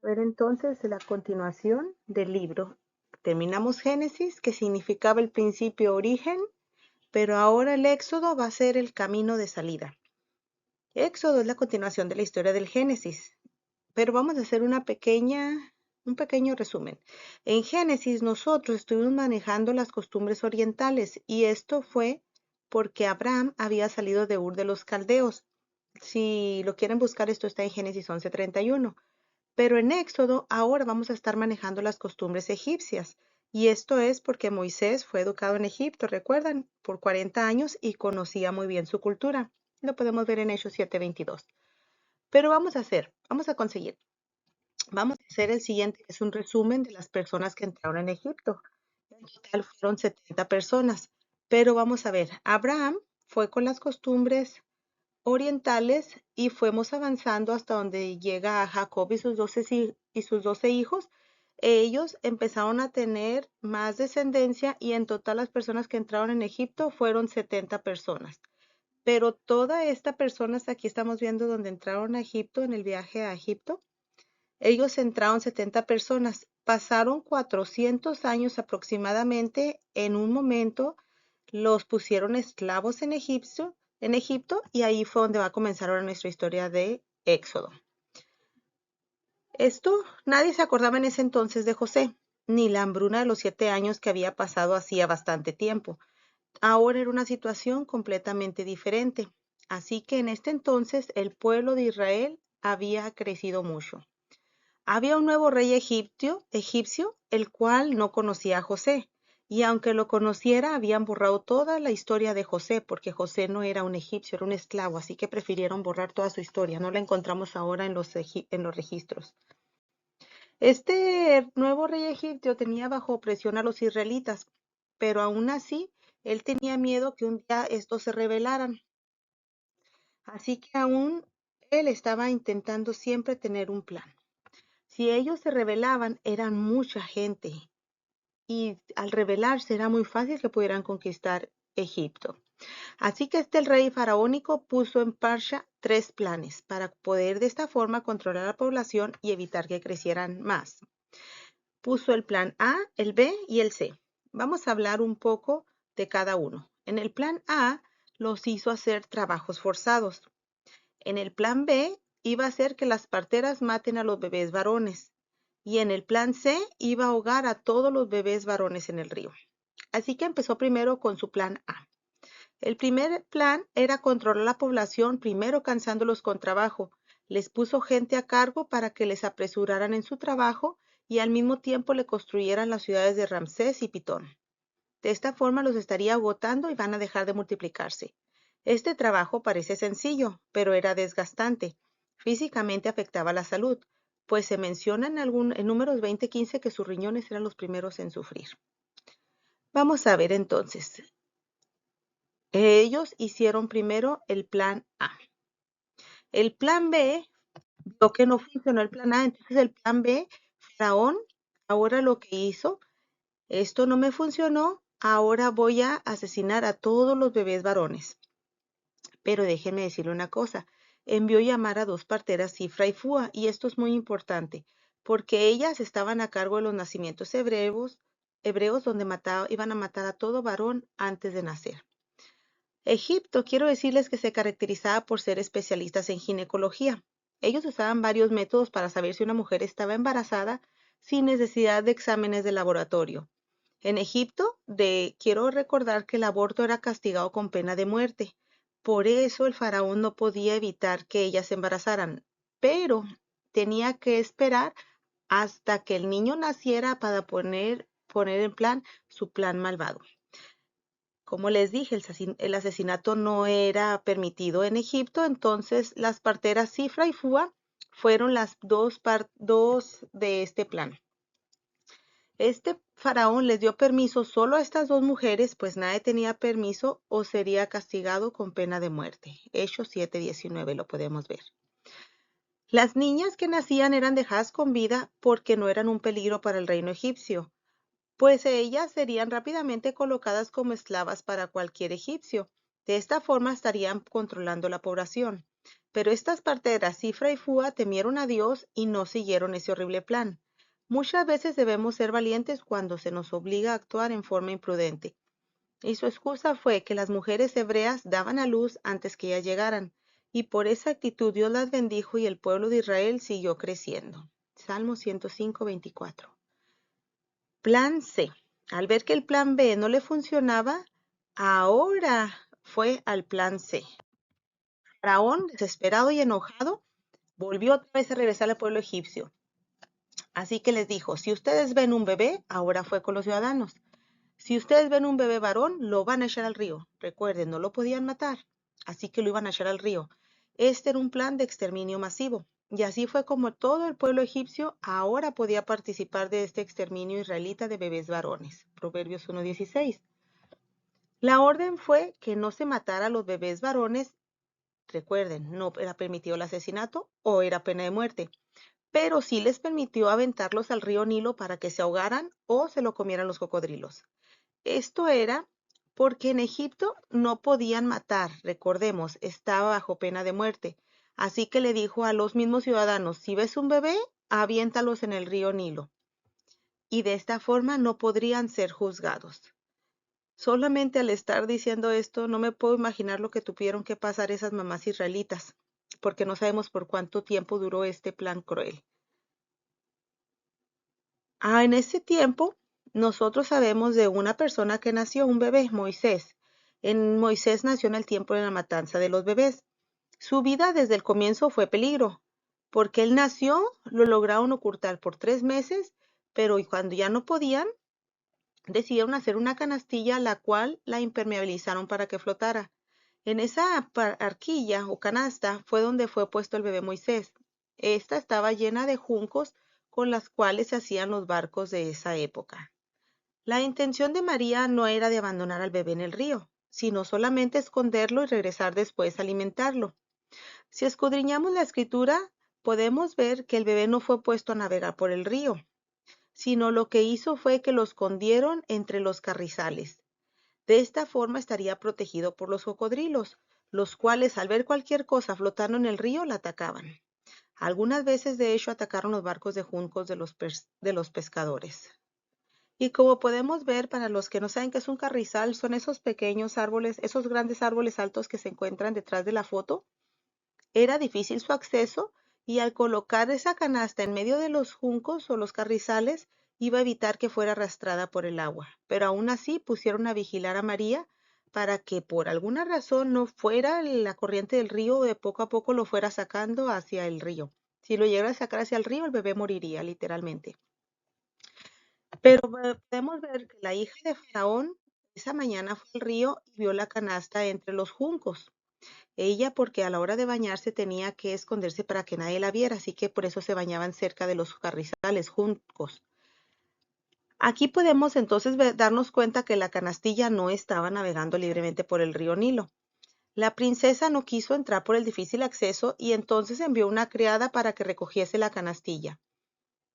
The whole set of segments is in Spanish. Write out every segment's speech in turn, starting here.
Ver entonces la continuación del libro. Terminamos Génesis, que significaba el principio origen, pero ahora el Éxodo va a ser el camino de salida. Éxodo es la continuación de la historia del Génesis, pero vamos a hacer un pequeño resumen. En Génesis nosotros estuvimos manejando las costumbres orientales y esto fue porque Abraham había salido de Ur de los Caldeos. Si lo quieren buscar, esto está en Génesis 11:31. Pero en Éxodo ahora vamos a estar manejando las costumbres egipcias. Y esto es porque Moisés fue educado en Egipto, recuerdan, por 40 años y conocía muy bien su cultura. Lo podemos ver en Hechos 7:22. Pero vamos a hacer el siguiente, que es un resumen de las personas que entraron en Egipto. En total fueron 70 personas. Pero vamos a ver, Abraham fue con las costumbres orientales y fuimos avanzando hasta donde llega a Jacob y sus 12 hijos. Ellos empezaron a tener más descendencia y en total las personas que entraron en Egipto fueron 70 personas. Pero todas estas personas, aquí estamos viendo donde entraron a Egipto, en el viaje a Egipto, ellos entraron 70 personas. Pasaron 400 años aproximadamente. En un momento los pusieron esclavos en Egipto, y ahí fue donde va a comenzar ahora nuestra historia de Éxodo. Nadie se acordaba en ese entonces de José, ni la hambruna de los 7 años que había pasado hacía bastante tiempo. Ahora era una situación completamente diferente. Así que en este entonces el pueblo de Israel había crecido mucho. Había un nuevo rey egipcio, el cual no conocía a José, y aunque lo conociera, habían borrado toda la historia de José, porque José no era un egipcio, era un esclavo, así que prefirieron borrar toda su historia. No la encontramos ahora en los registros. Este nuevo rey egipcio tenía bajo presión a los israelitas, pero aún así, él tenía miedo que un día estos se rebelaran. Así que aún él estaba intentando siempre tener un plan. Si ellos se rebelaban, eran mucha gente, y al rebelarse era muy fácil que pudieran conquistar Egipto. Así que el rey faraónico puso en marcha 3 planes para poder de esta forma controlar a la población y evitar que crecieran más. Puso el plan A, el B y el C. Vamos a hablar un poco de cada uno. En el plan A los hizo hacer trabajos forzados. En el plan B iba a hacer que las parteras maten a los bebés varones. Y en el plan C iba a ahogar a todos los bebés varones en el río. Así que empezó primero con su plan A. El primer plan era controlar la población, primero cansándolos con trabajo. Les puso gente a cargo para que les apresuraran en su trabajo y al mismo tiempo le construyeran las ciudades de Ramsés y Pitón. De esta forma los estaría agotando y van a dejar de multiplicarse. Este trabajo parece sencillo, pero era desgastante. Físicamente afectaba la salud, pues se menciona en Números 20:15 que sus riñones eran los primeros en sufrir. Vamos a ver entonces. Ellos hicieron primero el plan A. El plan B, vio que no funcionó el plan A, entonces el plan B, Faraón, ahora lo que hizo, esto no me funcionó, ahora voy a asesinar a todos los bebés varones. Pero déjenme decirle una cosa, envió llamar a 2 parteras, Cifra y Fúa, y esto es muy importante, porque ellas estaban a cargo de los nacimientos hebreos donde iban a matar a todo varón antes de nacer. Egipto, quiero decirles que se caracterizaba por ser especialistas en ginecología. Ellos usaban varios métodos para saber si una mujer estaba embarazada sin necesidad de exámenes de laboratorio. En Egipto, quiero recordar que el aborto era castigado con pena de muerte. Por eso el faraón no podía evitar que ellas se embarazaran, pero tenía que esperar hasta que el niño naciera para poner en plan su plan malvado. Como les dije, el asesinato no era permitido en Egipto, entonces las parteras Cifra y Fua fueron las dos de este plan. Este faraón les dio permiso solo a estas 2 mujeres, pues nadie tenía permiso o sería castigado con pena de muerte. Hechos 7:19 lo podemos ver. Las niñas que nacían eran dejadas con vida porque no eran un peligro para el reino egipcio, pues ellas serían rápidamente colocadas como esclavas para cualquier egipcio. De esta forma estarían controlando la población. Pero estas parteras, Cifra y Fua, temieron a Dios y no siguieron ese horrible plan. Muchas veces debemos ser valientes cuando se nos obliga a actuar en forma imprudente. Y su excusa fue que las mujeres hebreas daban a luz antes que ellas llegaran, y por esa actitud Dios las bendijo y el pueblo de Israel siguió creciendo. Salmo 105, 24. Plan C. Al ver que el plan B no le funcionaba, ahora fue al plan C. Faraón, desesperado y enojado, volvió otra vez a regresar al pueblo egipcio. Así que les dijo, si ustedes ven un bebé, ahora fue con los ciudadanos. Si ustedes ven un bebé varón, lo van a echar al río. Recuerden, no lo podían matar, así que lo iban a echar al río. Este era un plan de exterminio masivo. Y así fue como todo el pueblo egipcio ahora podía participar de este exterminio israelita de bebés varones. Proverbios 1:16. La orden fue que no se matara a los bebés varones. Recuerden, no era permitido el asesinato o era pena de muerte, pero sí les permitió aventarlos al río Nilo para que se ahogaran o se lo comieran los cocodrilos. Esto era porque en Egipto no podían matar, recordemos, estaba bajo pena de muerte. Así que le dijo a los mismos ciudadanos, si ves un bebé, aviéntalos en el río Nilo. Y de esta forma no podrían ser juzgados. Solamente al estar diciendo esto, no me puedo imaginar lo que tuvieron que pasar esas mamás israelitas, porque no sabemos por cuánto tiempo duró este plan cruel. En ese tiempo, nosotros sabemos de una persona que nació, un bebé, Moisés. Moisés nació en el tiempo de la matanza de los bebés. Su vida desde el comienzo fue peligro, porque él nació, lo lograron ocultar por 3 meses, pero cuando ya no podían, decidieron hacer una canastilla la cual la impermeabilizaron para que flotara. En esa arquilla o canasta fue donde fue puesto el bebé Moisés. Esta estaba llena de juncos con las cuales se hacían los barcos de esa época. La intención de María no era de abandonar al bebé en el río, sino solamente esconderlo y regresar después a alimentarlo. Si escudriñamos la escritura, podemos ver que el bebé no fue puesto a navegar por el río, sino lo que hizo fue que lo escondieron entre los carrizales. De esta forma estaría protegido por los cocodrilos, los cuales al ver cualquier cosa flotando en el río la atacaban. Algunas veces de hecho atacaron los barcos de juncos de los pescadores. Y como podemos ver, para los que no saben qué es un carrizal, son esos pequeños árboles, esos grandes árboles altos que se encuentran detrás de la foto. Era difícil su acceso y al colocar esa canasta en medio de los juncos o los carrizales, iba a evitar que fuera arrastrada por el agua. Pero aún así pusieron a vigilar a María para que por alguna razón no fuera la corriente del río, de poco a poco lo fuera sacando hacia el río. Si lo llegara a sacar hacia el río, el bebé moriría literalmente. Pero podemos ver que la hija de Faraón esa mañana fue al río y vio la canasta entre los juncos. Ella, porque a la hora de bañarse tenía que esconderse para que nadie la viera, así que por eso se bañaban cerca de los carrizales juncos. Aquí podemos entonces darnos cuenta que la canastilla no estaba navegando libremente por el río Nilo. La princesa no quiso entrar por el difícil acceso y entonces envió una criada para que recogiese la canastilla.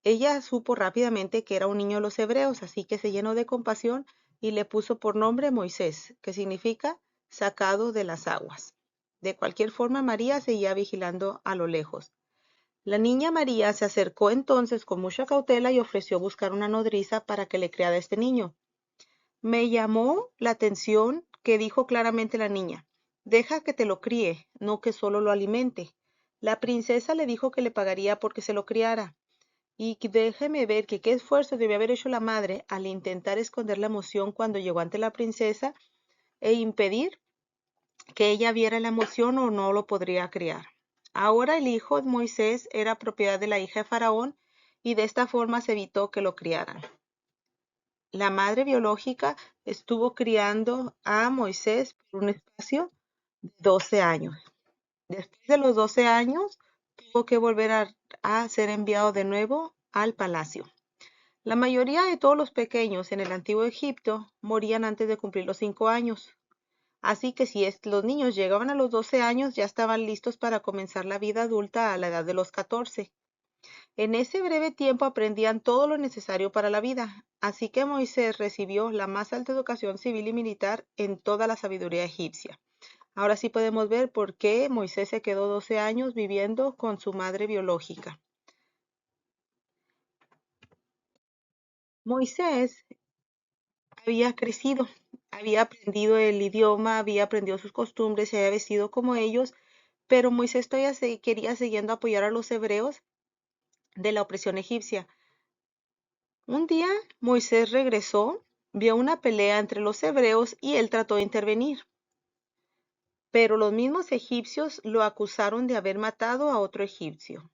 Ella supo rápidamente que era un niño de los hebreos, así que se llenó de compasión y le puso por nombre Moisés, que significa sacado de las aguas. De cualquier forma, María seguía vigilando a lo lejos. La niña María se acercó entonces con mucha cautela y ofreció buscar una nodriza para que le criara a este niño. Me llamó la atención que dijo claramente la niña, deja que te lo críe, no que solo lo alimente. La princesa le dijo que le pagaría porque se lo criara. Y déjeme ver que qué esfuerzo debió haber hecho la madre al intentar esconder la emoción cuando llegó ante la princesa e impedir que ella viera la emoción o no lo podría criar. Ahora el hijo de Moisés era propiedad de la hija de Faraón y de esta forma se evitó que lo criaran. La madre biológica estuvo criando a Moisés por un espacio de 12 años. Después de los 12 años, tuvo que volver a ser enviado de nuevo al palacio. La mayoría de todos los pequeños en el antiguo Egipto morían antes de cumplir los 5 años. Así que si los niños llegaban a los 12 años, ya estaban listos para comenzar la vida adulta a la edad de los 14. En ese breve tiempo aprendían todo lo necesario para la vida. Así que Moisés recibió la más alta educación civil y militar en toda la sabiduría egipcia. Ahora sí podemos ver por qué Moisés se quedó 12 años viviendo con su madre biológica. Moisés había crecido, había aprendido el idioma, había aprendido sus costumbres, se había vestido como ellos, pero Moisés todavía quería siguiendo apoyar a los hebreos de la opresión egipcia. Un día Moisés regresó, vio una pelea entre los hebreos y él trató de intervenir. Pero los mismos egipcios lo acusaron de haber matado a otro egipcio.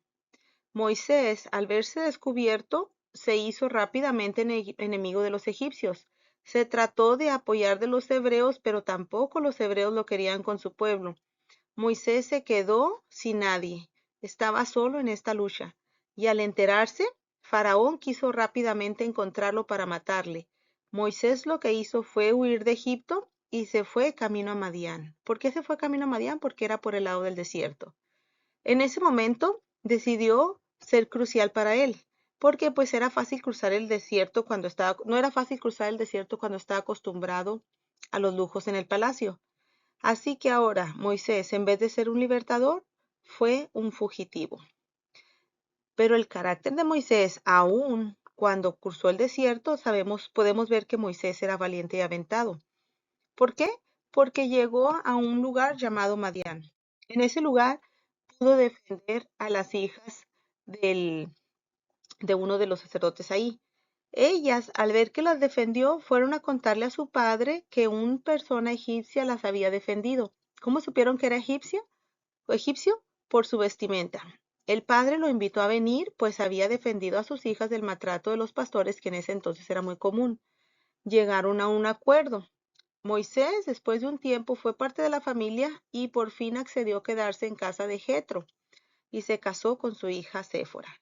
Moisés, al verse descubierto, se hizo rápidamente enemigo de los egipcios. Se trató de apoyar de los hebreos, pero tampoco los hebreos lo querían con su pueblo. Moisés se quedó sin nadie. Estaba solo en esta lucha. Y al enterarse, Faraón quiso rápidamente encontrarlo para matarle. Moisés lo que hizo fue huir de Egipto y se fue camino a Madián. ¿Por qué se fue camino a Madián? Porque era por el lado del desierto. En ese momento decidió ser crucial para él, porque pues era fácil cruzar el desierto cuando estaba, no era fácil cruzar el desierto cuando estaba acostumbrado a los lujos en el palacio. Así que ahora Moisés, en vez de ser un libertador, fue un fugitivo. Pero el carácter de Moisés, aún cuando cruzó el desierto, podemos ver que Moisés era valiente y aventado. ¿Por qué? Porque llegó a un lugar llamado Madián. En ese lugar pudo defender a las hijas de uno de los sacerdotes ahí. Ellas, al ver que las defendió, fueron a contarle a su padre que una persona egipcia las había defendido. ¿Cómo supieron que era egipcia o egipcio? Por su vestimenta. El padre lo invitó a venir, pues había defendido a sus hijas del maltrato de los pastores, que en ese entonces era muy común. Llegaron a un acuerdo. Moisés, después de un tiempo, fue parte de la familia y por fin accedió a quedarse en casa de Jetro y se casó con su hija Séfora.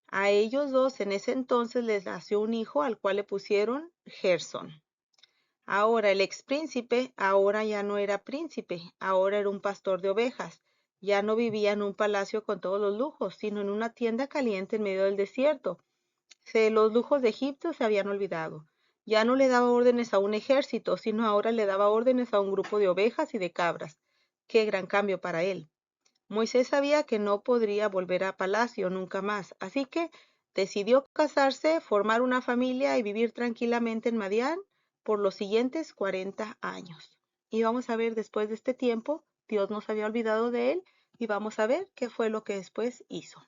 A ellos dos en ese entonces les nació un hijo al cual le pusieron Gersón. Ahora el ex príncipe ahora ya no era príncipe, ahora era un pastor de ovejas. Ya no vivía en un palacio con todos los lujos, sino en una tienda caliente en medio del desierto. Los lujos de Egipto se habían olvidado. Ya no le daba órdenes a un ejército, sino ahora le daba órdenes a un grupo de ovejas y de cabras. Qué gran cambio para él. Moisés sabía que no podría volver a palacio nunca más, así que decidió casarse, formar una familia y vivir tranquilamente en Madián por los siguientes 40 años. Y vamos a ver después de este tiempo, Dios no se había olvidado de él y vamos a ver qué fue lo que después hizo.